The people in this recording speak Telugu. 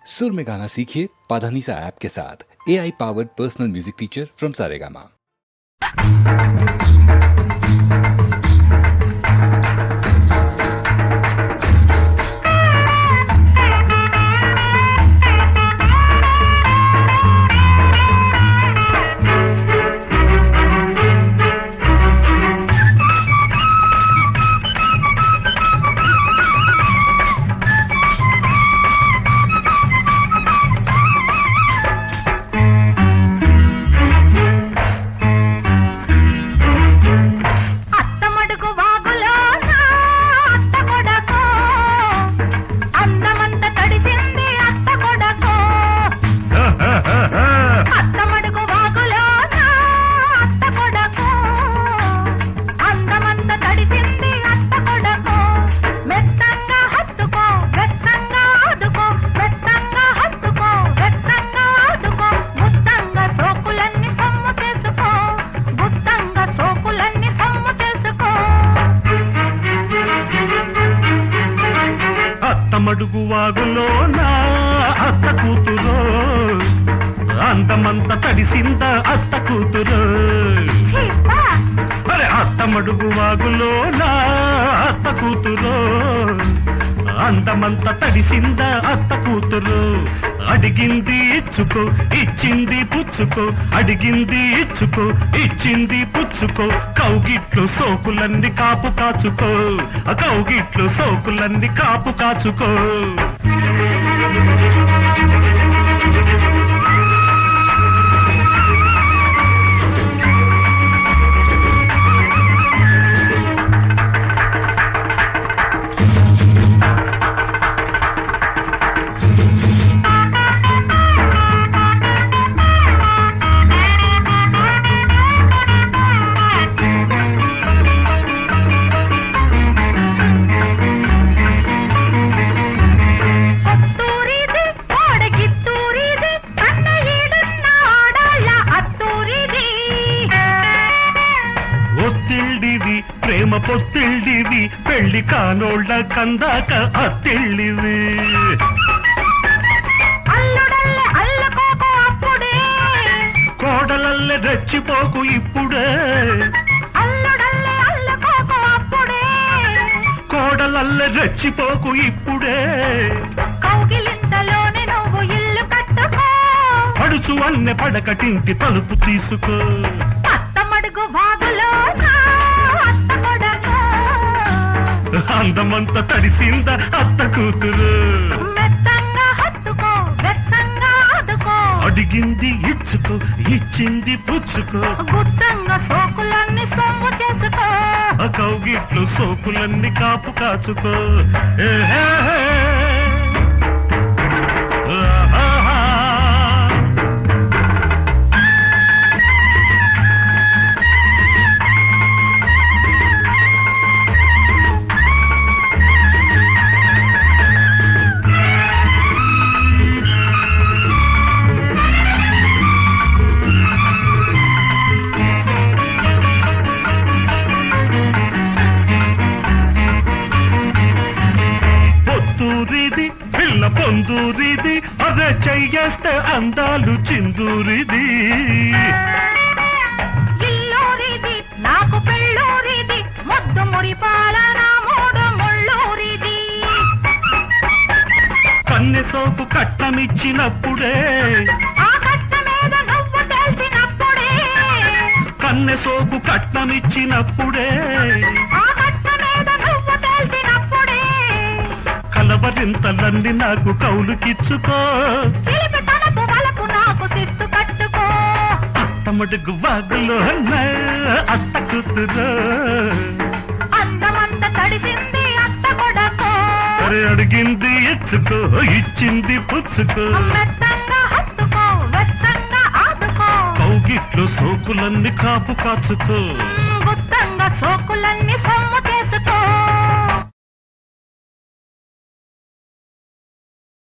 सुर में गाना सीखिए पाधानीसा ऐप के साथ। AI powered personal music teacher from Saregama. మడుగు వాగులో నా అత్త కూతురు అందమంత తడిసింద అత్త కూతురు అరే అత్త మడుగు వాగులో నా అత్త కూతురు అందమంత తడిసింద అత్త కూతురు అడిగింది ఇచ్చుకో ఇచ్చింది పుచ్చుకో అడిగింది ఇచ్చుకో ఇచ్చింది పుచ్చుకో కౌగిట్లు సోకులన్నీ కాపు కాచుకో కౌగిట్లు సోకులన్నీ కాపు కాచుకో ప్రేమ పొత్తిళ్ళివి పెళ్లి కానోళ్ళ కందాక అత్తిళ్ళివి కోడలల్లె రెచ్చిపోకు ఇప్పుడే కోడలల్లె రెచ్చిపోకు ఇప్పుడే కౌగిలింతలోనే నువ్వు ఇల్లు కట్టుకో పడుచు అన్నె పడకటింటి తలుపు తీసుకో అత్తమడుగు బాగులో అందమంత తడిసింద అత్త కూతురు మెత్తంగా హత్తుకో వెత్తంగా ఆదుకో అడిగింది ఇచ్చుకో ఇచ్చింది పుచ్చుకో గుత్తంగా సోకులన్నీ సొమ్ము చేసుకో కౌగిట్లు సోకులన్నీ కాపు కాచుకో పిల్ల పొందూరిది అదే చెయ్యేస్తే అందాలు చిందూరిది ఇల్లూరిది నాకు పెళ్ళూరిది ముద్దు మురిపాల నా మూడు ముళ్ళూరిది కన్నె సోపు కట్టమిచ్చినప్పుడే ఆ కట్ట మీద నువ్వు తెలిసినప్పుడే కన్నె సోపు కట్టమిచ్చినప్పుడే కలవరింతలన్నీ నాకు కౌలుకిచ్చుకో నాకు శిస్తు కట్టుకో అత్తమడుగు వాగులో అత్త కూతురు అందమంత తడిసింది అత్త కొడకో అడిగింది ఇచ్చుకో ఇచ్చింది పుచ్చుకో మెత్తంగా హత్తుకో వెత్తంగా ఆదుకో కౌగిట్లు సోకులన్నీ కాపు కాచుకో గుత్తంగా సోకులన్నీ సొమ్ము చేసుకో